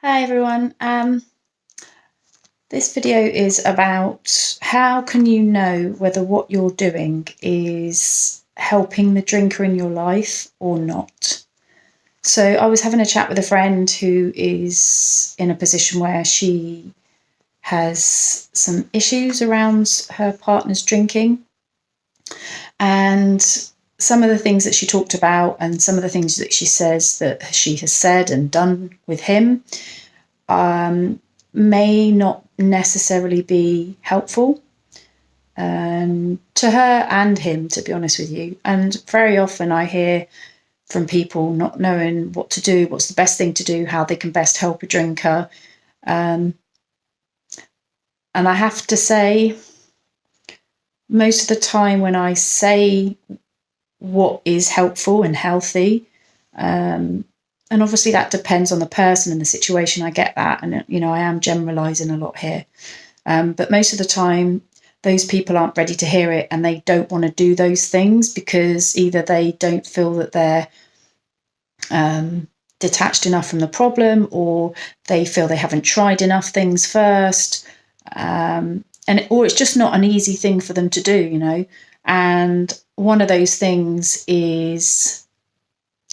Hi everyone. This video is about how can you know whether what you're doing is helping the drinker in your life or not. So I was having a chat with a friend who is in a position where she has some issues around her partner's drinking, and some of the things that she talked about and some of the things that she says that she has said and done with him may not necessarily be helpful to her and him, to be honest with you. And very often I hear from people not knowing what to do, what's the best thing to do, how they can best help a drinker. And I have to say, most of the time when I say what is helpful and healthy, and obviously that depends on the person and the situation, I get that. And, I am generalizing a lot here. But most of the time, those people aren't ready to hear it and they don't want to do those things because either they don't feel that they're detached enough from the problem, or they feel they haven't tried enough things first. Or it's just not an easy thing for them to do, And one of those things is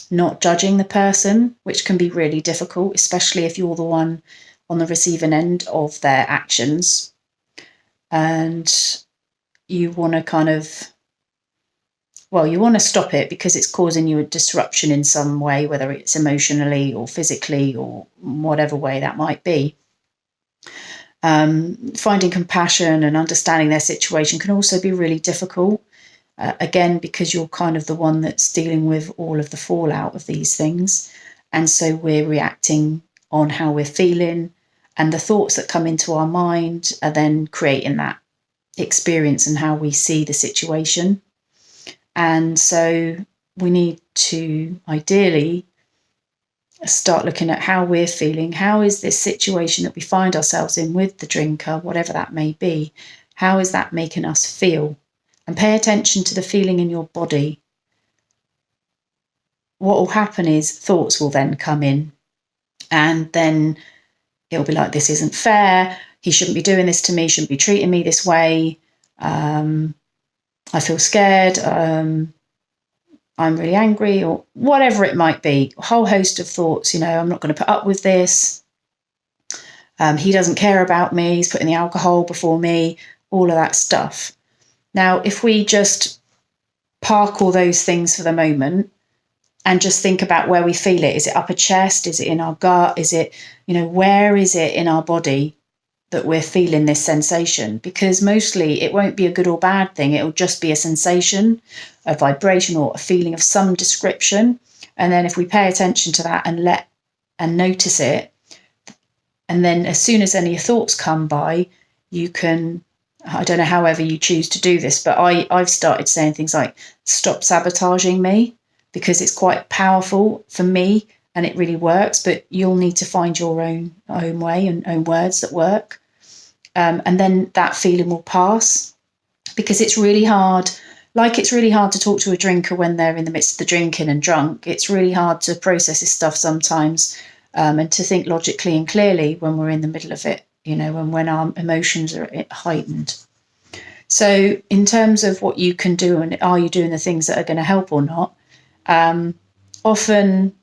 not judging the person, which can be really difficult, especially if you're the one on the receiving end of their actions. And you want to you want to stop it because it's causing you a disruption in some way, whether it's emotionally or physically or whatever way that might be. Finding compassion and understanding their situation can also be really difficult. Again, because you're kind of the one that's dealing with all of the fallout of these things. And so we're reacting on how we're feeling, and the thoughts that come into our mind are then creating that experience and how we see the situation. And so we need to ideally start looking at how we're feeling. How is this situation that we find ourselves in with the drinker, whatever that may be, how is that making us feel? And pay attention to the feeling in your body. What will happen is thoughts will then come in, and then it'll be like, this isn't fair. He shouldn't be doing this to me, shouldn't be treating me this way. I feel scared. I'm really angry, or whatever it might be. A whole host of thoughts, I'm not going to put up with this. He doesn't care about me. He's putting the alcohol before me, all of that stuff. Now, if we just park all those things for the moment and just think about where we feel it. Is it upper chest? Is it in our gut? Is it, where is it in our body that we're feeling this sensation? Because mostly it won't be a good or bad thing. It'll just be a sensation, a vibration, or a feeling of some description. And then if we pay attention to that and notice it, and then as soon as any thoughts come by, you can, I don't know, however you choose to do this, but I've started saying things like, stop sabotaging me, because it's quite powerful for me and it really works, but you'll need to find your own way and own words that work. And then that feeling will pass, because it's really hard. Like, it's really hard to talk to a drinker when they're in the midst of the drinking and drunk. It's really hard to process this stuff sometimes, and to think logically and clearly when we're in the middle of it, and when our emotions are heightened. So in terms of what you can do, and are you doing the things that are going to help or not, often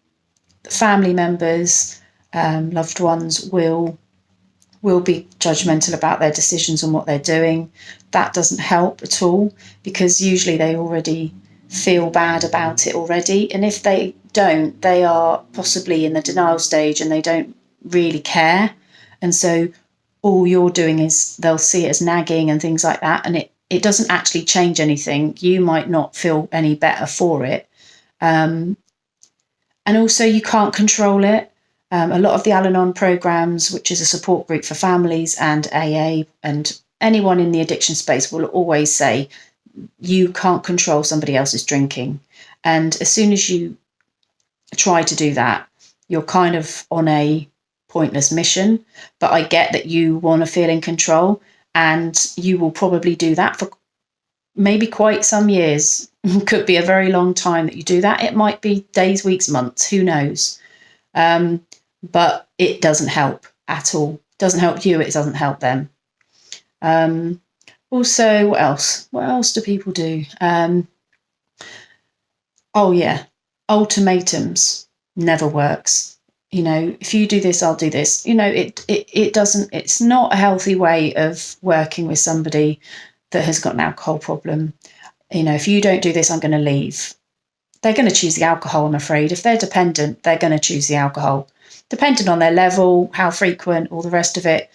family members, loved ones will be judgmental about their decisions and what they're doing. That doesn't help at all, because usually they already feel bad about it already. And if they don't, they are possibly in the denial stage and they don't really care. And so all you're doing is, they'll see it as nagging and things like that. And it doesn't actually change anything. You might not feel any better for it. And also, you can't control it. A lot of the Al-Anon programs, which is a support group for families, and AA, and anyone in the addiction space, will always say you can't control somebody else's drinking. And as soon as you try to do that, you're kind of on a pointless mission. But I get that you want to feel in control, and you will probably do that for maybe quite some years. Could be a very long time that you do that. It might be days, weeks, months, who knows. but it doesn't help at all. It doesn't help you, it doesn't help them. Also, what else? What else do people do? Oh yeah, ultimatums never works. If you do this, I'll do this. It doesn't. It's not a healthy way of working with somebody that has got an alcohol problem. If you don't do this, I'm going to leave. They're going to choose the alcohol, I'm afraid. If they're dependent, they're going to choose the alcohol, depending on their level, how frequent, all the rest of it.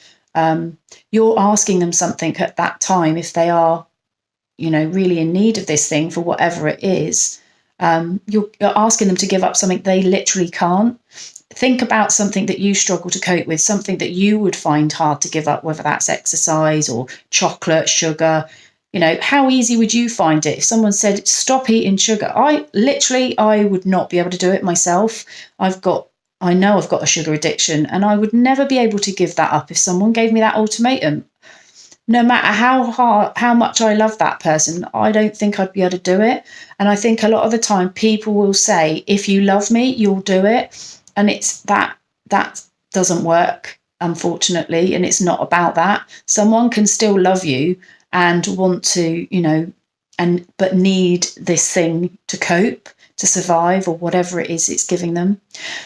You're asking them something at that time if they are, really in need of this thing for whatever it is. You're asking them to give up something they literally can't. Think about something that you struggle to cope with, something that you would find hard to give up, whether that's exercise or chocolate, sugar. How easy would you find it if someone said, stop eating sugar? I would not be able to do it myself. I know I've got a sugar addiction, and I would never be able to give that up if someone gave me that ultimatum. No matter how much I love that person, I don't think I'd be able to do it. And I think a lot of the time people will say, if you love me, you'll do it. And it's that doesn't work, unfortunately. And it's not about that. Someone can still love you and want to, but need this thing to cope, to survive, or whatever it is it's giving them.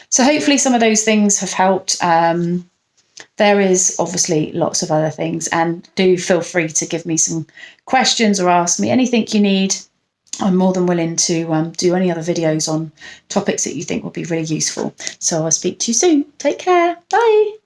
So hopefully some of those things have helped. There is obviously lots of other things, and do feel free to give me some questions or ask me anything you need. I'm more than willing to do any other videos on topics that you think would be really useful. So I'll speak to you soon. Take care. Bye.